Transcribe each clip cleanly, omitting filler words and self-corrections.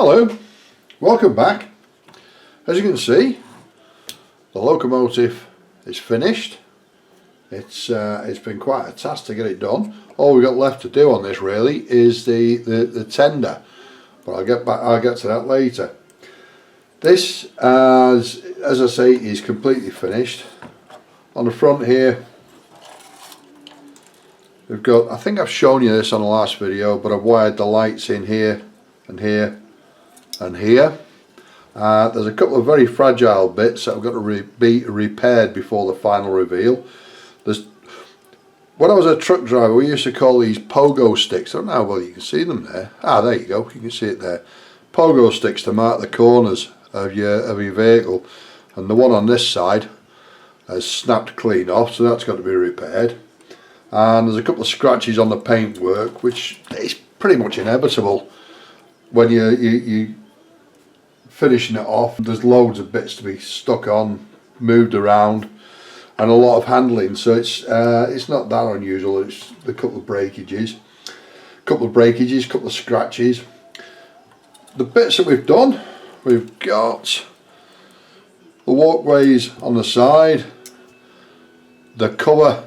Hello, welcome back. As you can see, the locomotive is finished. It's been quite a task to get it done. All we've got left to do on this really is the tender, but I'll get to that later. This, as I say, is completely finished. On the front here, we've got, I think I've shown you this on the last video, but I've wired the lights in here and here and here. There's a couple of very fragile bits that have got to be repaired before the final reveal. When I was a truck driver, we used to call these pogo sticks. I don't know how well you can see them there. There you go, you can see it there. Pogo sticks to mark the corners of your vehicle, and the one on this side has snapped clean off, so that's got to be repaired. And there's a couple of scratches on the paintwork, which is pretty much inevitable when you finishing it off. There's loads of bits to be stuck on, moved around, and a lot of handling, so it's not that unusual. It's a couple of breakages, couple of scratches. The bits that we've done, we've got the walkways on the side, the cover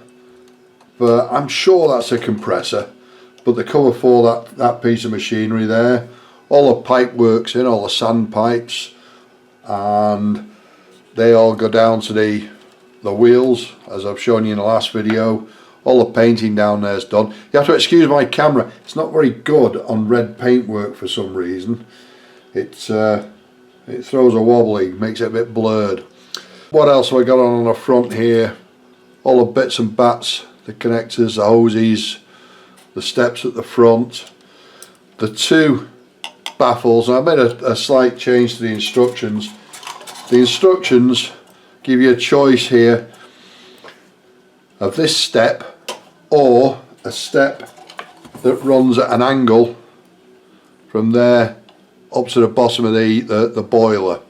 for, I'm sure that's a compressor, but the cover for that piece of machinery there. All the pipe works in, all the sand pipes, and they all go down to the wheels, as I've shown you in the last video. All the painting down there is done. You have to excuse my camera, it's not very good on red paintwork for some reason. It throws a wobbly, makes it a bit blurred. What else have I got on the front here? All the bits and bats, the connectors, the hoses, the steps at the front, the two baffles. I made a slight change to the instructions. The instructions give you a choice here of this step or a step that runs at an angle from there up to the bottom of the boiler.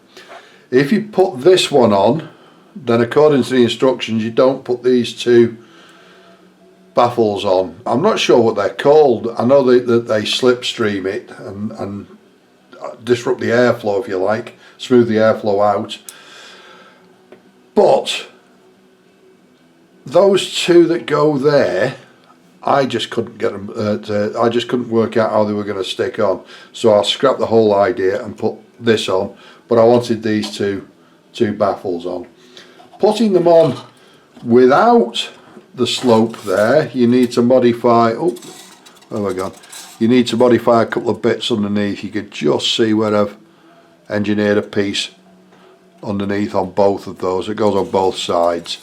If you put this one on, then according to the instructions you don't put these two baffles on. I'm not sure what they're called. I know that they slipstream it and disrupt the airflow, if you like, smooth the airflow out. But those two that go there, I just couldn't get them. I just couldn't work out how they were going to stick on. So I'll scrap the whole idea and put this on. But I wanted these two baffles on. Putting them on without the slope there, you need to modify. Oh, where have I gone? You need to modify a couple of bits underneath. You could just see where I've engineered a piece underneath on both of those. It goes on both sides.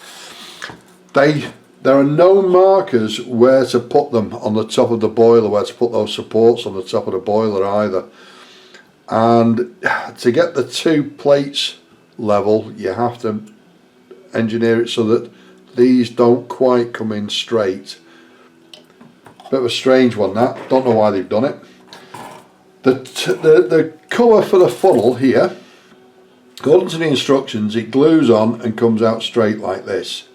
There are no markers where to put them on the top of the boiler, where to put those supports on the top of the boiler either. And to get the two plates level, you have to engineer it so that these don't quite come in straight. Bit of a strange one that, don't know why they've done it. The cover for the funnel here, according to the instructions, it glues on and comes out straight like this.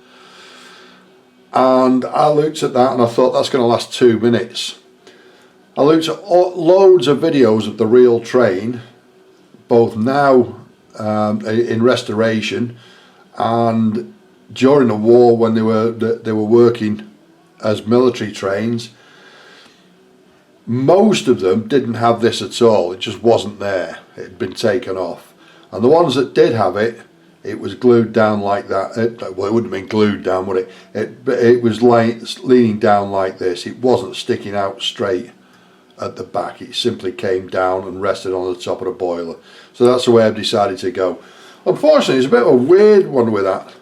And I looked at that and I thought that's going to last 2 minutes. I looked at loads of videos of the real train, both now in restoration and during the war when they were working as military trains. Most of them didn't have this at all. It just wasn't there. It had been taken off. And the ones that did have it, it was glued down like that. Well, it wouldn't have been glued down, would it? It was leaning down like this. It wasn't sticking out straight at the back. It simply came down and rested on the top of the boiler. So that's the way I've decided to go. Unfortunately, it's a bit of a weird one with that.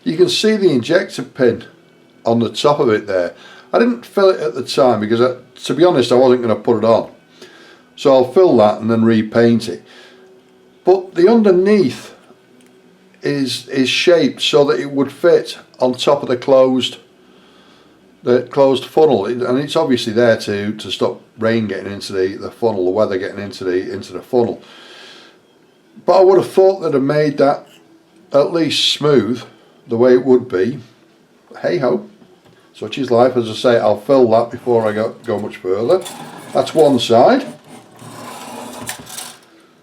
You can see the injector pin on the top of it there. I didn't fill it at the time because, to be honest, I wasn't going to put it on. So I'll fill that and then repaint it. But the underneath is shaped so that it would fit on top of the closed funnel, and it's obviously there to stop rain getting into the funnel, the weather getting into the funnel. But I would have thought that have made that at least smooth the way it would be. Hey ho, such is life. As I say, I'll fill that before I go much further. That's one side.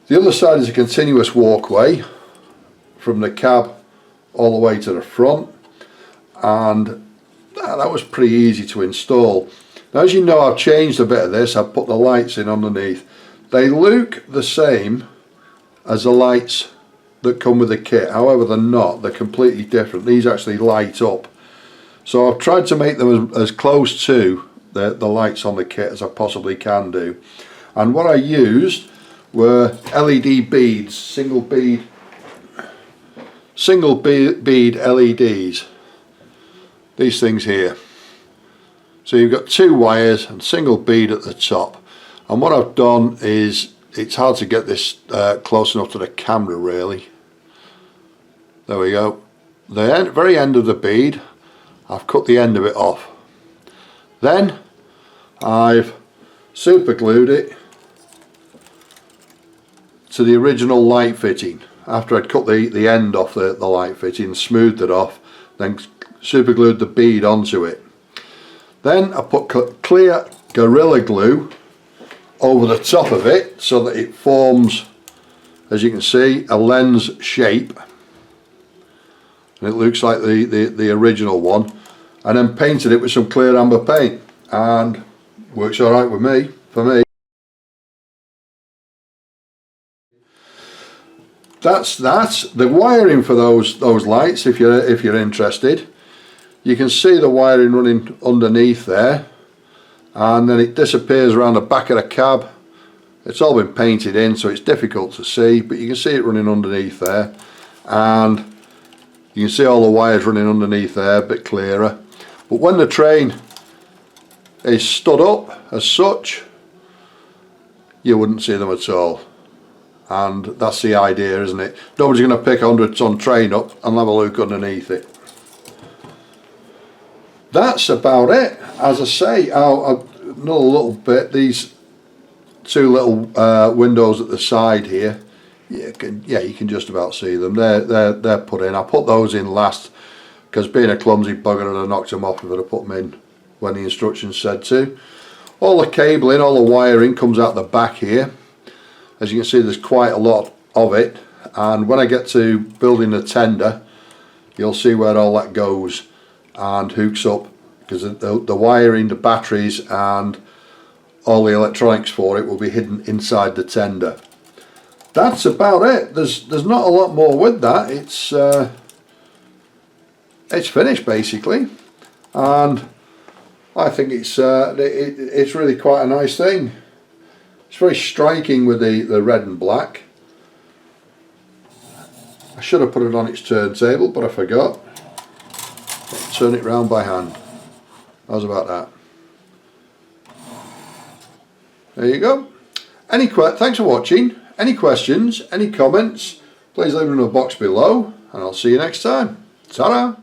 The other side is a continuous walkway from the cab all the way to the front, and that was pretty easy to install. Now, as you know, I've changed a bit of this. I've put the lights in underneath. They look the same as the lights that come with the kit, however they're not. They're completely different. These actually light up. So I've tried to make them as close to the lights on the kit as I possibly can do. And what I used were LED beads, single bead LEDs. These things here. So you've got two wires and single bead at the top. And what I've done is, it's hard to get this close enough to the camera really. There we go. The very end of the bead, I've cut the end of it off. Then I've super glued it to the original light fitting. After I'd cut the end off the light fitting, smoothed it off, then super glued the bead onto it. Then I put clear Gorilla Glue over the top of it so that it forms, as you can see, a lens shape, and it looks like the original one, and then painted it with some clear amber paint, and works alright with me, for me. That's the wiring for those lights. If you're interested, you can see the wiring running underneath there, and then it disappears around the back of the cab. It's all been painted in, so it's difficult to see, but you can see it running underneath there, and you can see all the wires running underneath there, a bit clearer. But when the train is stood up as such, you wouldn't see them at all. And that's the idea, isn't it? Nobody's going to pick a 100-ton train up and have a look underneath it. That's about it. As I say, another little bit, these two little windows at the side here, you can just about see them. They're put in. I put those in last because, being a clumsy bugger, I'd have knocked them off if I'd have put them in when the instructions said to. All the cabling, all the wiring comes out the back here. As you can see, there's quite a lot of it, and when I get to building the tender, you'll see where all that goes and hooks up, because the wiring, the batteries and all the electronics for it will be hidden inside the tender. That's about it. There's not a lot more with that. It's finished basically, and I think it's really quite a nice thing. It's very striking with the red and black. I should have put it on its turntable, but I forgot. Turn it round by hand. How's about that? There you go. Thanks for watching. Any questions, any comments, please leave them in the box below, and I'll see you next time. Ta-ra!